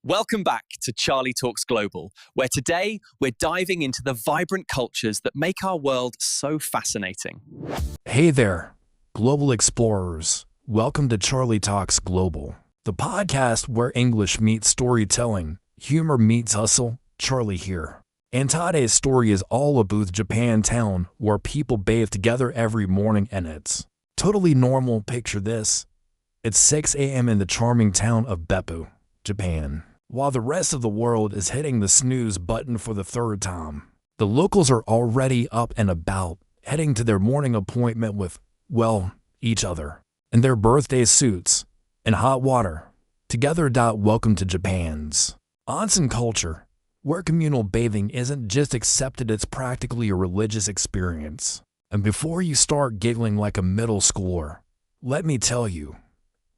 Welcome back to Charlie Talks Global, where today we're diving into the vibrant cultures that make our world so fascinating. Hey there, global explorers. Welcome to Charlie Talks Global, the podcast where English meets storytelling, humor meets hustle. Charlie here. And today's story is all about Japantown, where people bathe together every morning and it's totally normal. Picture this. It's 6 a.m. in the charming town of Beppu, Japan. While the rest of the world is hitting the snooze button for the third time, the locals are already up and about, heading to their morning appointment with, well, each other, in their birthday suits, and hot water. Together. Welcome to Japan's onsen culture, where communal bathing isn't just accepted, it's practically a religious experience. And before you start giggling like a middle schooler, let me tell you,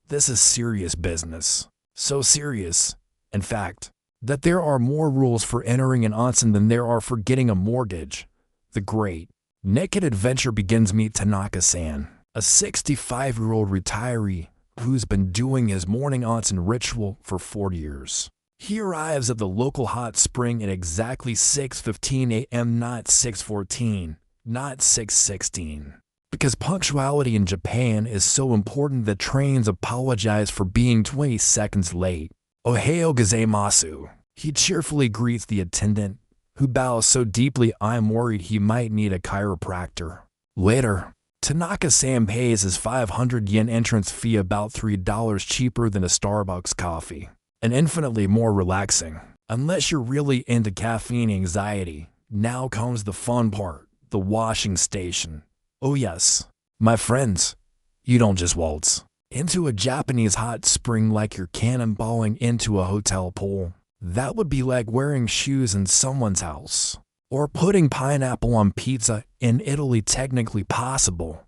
this is serious business. So serious, in fact, that there are more rules for entering an onsen than there are for getting a mortgage. The great naked adventure begins. Meet Tanaka-san, a 65-year-old retiree who's been doing his morning onsen ritual for 40 years. He arrives at the local hot spring at exactly 6:15 a.m., not 6:14, not 6:16. Because punctuality in Japan is so important that trains apologize for being 20 seconds late. Ohayo gozaimasu. He cheerfully greets the attendant, who bows so deeply I'm worried he might need a chiropractor. Later, Tanaka-san pays his 500 yen entrance fee, about $3 cheaper than a Starbucks coffee, and infinitely more relaxing. Unless you're really into caffeine anxiety. Now comes the fun part, the washing station. Oh yes, my friends, you don't just waltz into a Japanese hot spring like you're cannonballing into a hotel pool. That would be like wearing shoes in someone's house, or putting pineapple on pizza in Italy. Technically possible,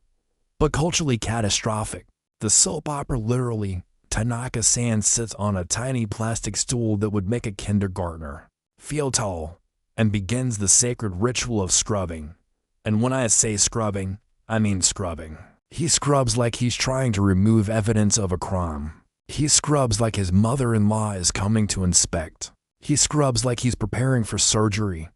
but culturally catastrophic. The soap opera literally, Tanaka-san sits on a tiny plastic stool that would make a kindergartner feel tall, and begins the sacred ritual of scrubbing. And when I say scrubbing, I mean scrubbing. He scrubs like he's trying to remove evidence of a crime. He scrubs like his mother-in-law is coming to inspect. He scrubs like he's preparing for surgery,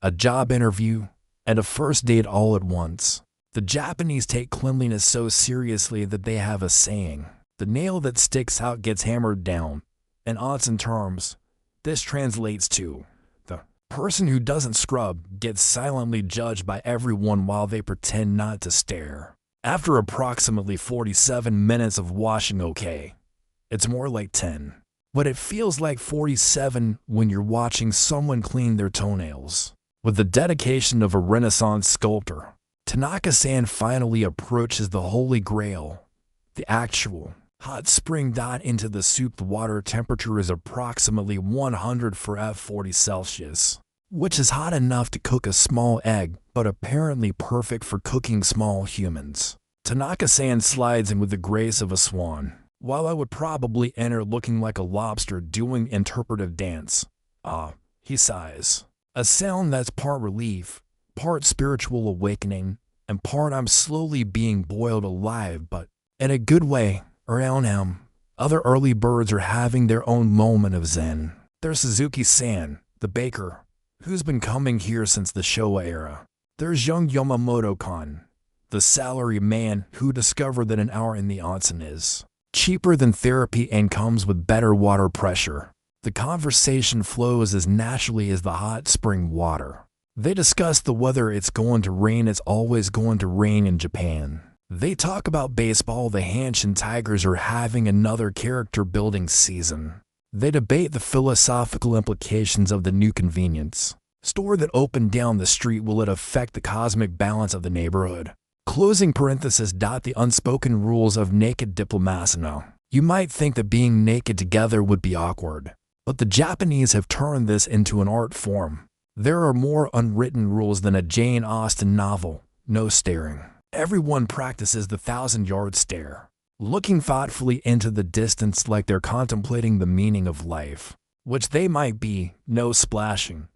a job interview, and a first date all at once. The Japanese take cleanliness so seriously that they have a saying: the nail that sticks out gets hammered down. In onsen terms, this translates to: the person who doesn't scrub gets silently judged by everyone while they pretend not to stare. After approximately 47 minutes of washing, okay, it's more like 10. But it feels like 47 when you're watching someone clean their toenails. With the dedication of a Renaissance sculptor, Tanaka-san finally approaches the holy grail, the actual hot spring. Into the soup. The water temperature is approximately 100 for F40 Celsius, which is hot enough to cook a small egg, but apparently perfect for cooking small humans. Tanaka-san slides in with the grace of a swan, while I would probably enter looking like a lobster doing interpretive dance. He sighs. A sound that's part relief, part spiritual awakening, and part I'm slowly being boiled alive, but in a good way. Around him, other early birds are having their own moment of zen. There's Suzuki-san, the baker, who's been coming here since the Showa era. There's young Yamamoto-kan, the salary man who discovered that an hour in the onsen is cheaper than therapy and comes with better water pressure. The conversation flows as naturally as the hot spring water. They discuss the weather. It's going to rain. It's always going to rain in Japan. They talk about baseball. The Hanshin Tigers are having another character-building season. They debate the philosophical implications of the new convenience store that opened down the street. Will it affect the cosmic balance of the neighborhood? Closing parenthesis. The unspoken rules of naked diplomacy. Now, you might think that being naked together would be awkward, but the Japanese have turned this into an art form. There are more unwritten rules than a Jane Austen novel. No staring. Everyone practices the 1,000-yard stare, looking thoughtfully into the distance like they're contemplating the meaning of life, which they might be. No splashing.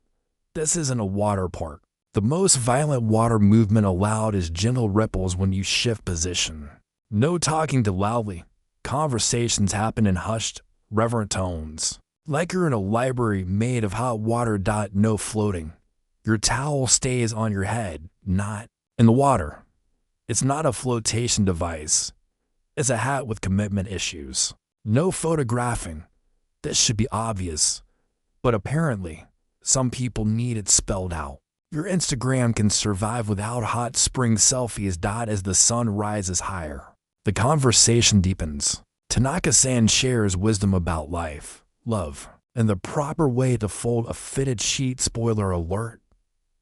This isn't a water park. The most violent water movement allowed is gentle ripples when you shift position. No talking too loudly. Conversations happen in hushed, reverent tones. Like you're in a library made of hot water. No floating. Your towel stays on your head, not in the water. It's not a flotation device. It's a hat with commitment issues. No photographing. This should be obvious. But apparently, some people need it spelled out. Your Instagram can survive without hot spring selfies. As the sun rises higher, the conversation deepens. Tanaka-san shares wisdom about life, love, and the proper way to fold a fitted sheet. Spoiler alert,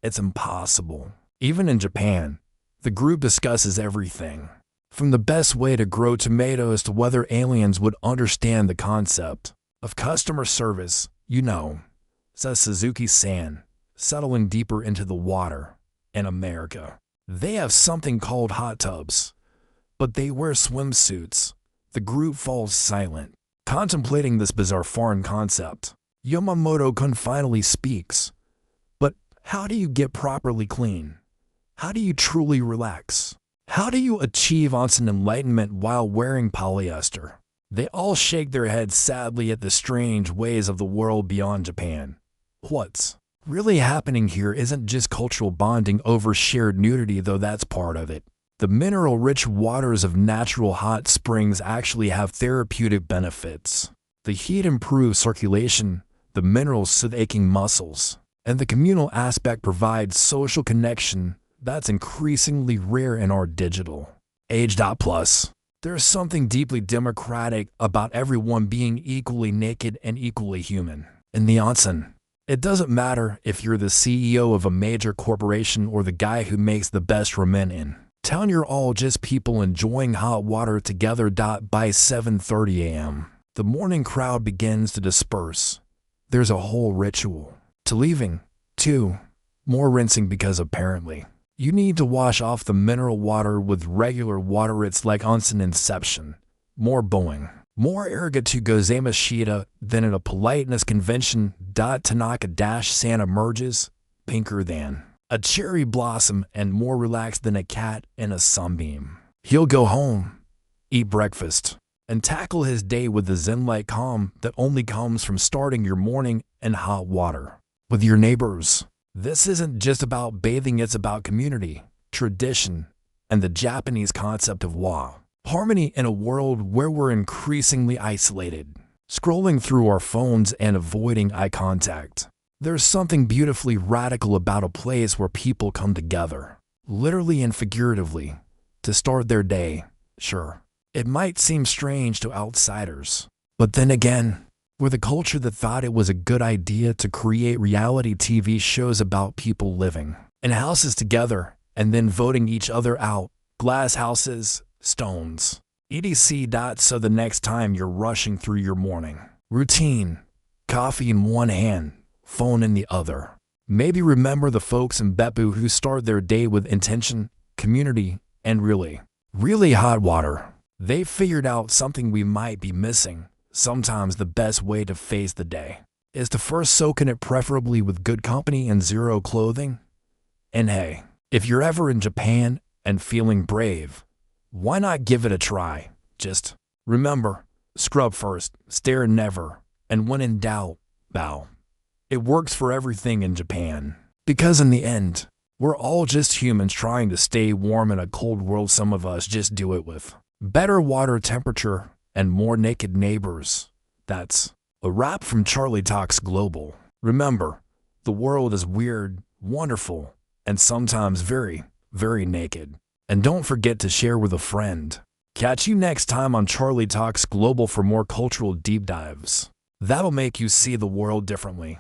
it's impossible. Even in Japan, the group discusses everything, from the best way to grow tomatoes to whether aliens would understand the concept of customer service. Says Suzuki-san, settling deeper into the water. In America, they have something called hot tubs, but they wear swimsuits. The group falls silent, contemplating this bizarre foreign concept. Yamamoto-kun finally speaks. But how do you get properly clean? How do you truly relax? How do you achieve onsen enlightenment while wearing polyester? They all shake their heads sadly at the strange ways of the world beyond Japan. What's really happening here isn't just cultural bonding over shared nudity, though that's part of it. The mineral-rich waters of natural hot springs actually have therapeutic benefits. The heat improves circulation, the minerals soothe aching muscles, and the communal aspect provides social connection that's increasingly rare in our digital age. Plus, there's something deeply democratic about everyone being equally naked and equally human. In the onsen, it doesn't matter if you're the CEO of a major corporation or the guy who makes the best ramen in town. You're all just people enjoying hot water together. By 7:30 a.m., the morning crowd begins to disperse. There's a whole ritual to leaving, too. More rinsing because apparently you need to wash off the mineral water with regular water. It's like onsen inception. More bowing, more arigato gozaimashita than at a politeness convention. Tanaka-san emerges, pinker than a cherry blossom and more relaxed than a cat in a sunbeam. He'll go home, eat breakfast, and tackle his day with the zen-like calm that only comes from starting your morning in hot water with your neighbors. This isn't just about bathing, it's about community, tradition, and the Japanese concept of harmony in a world where we're increasingly isolated, scrolling through our phones and avoiding eye contact. There's something beautifully radical about a place where people come together, literally and figuratively, to start their day. Sure, it might seem strange to outsiders, but then again, we're the culture that thought it was a good idea to create reality TV shows about people living in houses together and then voting each other out. Glass houses, stones, etc. So the next time you're rushing through your morning routine, coffee in one hand, phone in the other, maybe remember the folks in Beppu who start their day with intention, community, and really hot water. They figured out something we might be missing. Sometimes the best way to face the day is to first soak in it, preferably with good company and zero clothing. And hey, if you're ever in Japan and feeling brave, why not give it a try? Just remember, scrub first, stare never, and when in doubt, bow. It works for everything in Japan. Because in the end, we're all just humans trying to stay warm in a cold world. Some of us just do it with better water temperature and more naked neighbors. That's a wrap from Charlie Talks Global. Remember, the world is weird, wonderful, and sometimes very, very naked. And don't forget to share with a friend. Catch you next time on Charlie Talks Global for more cultural deep dives that'll make you see the world differently.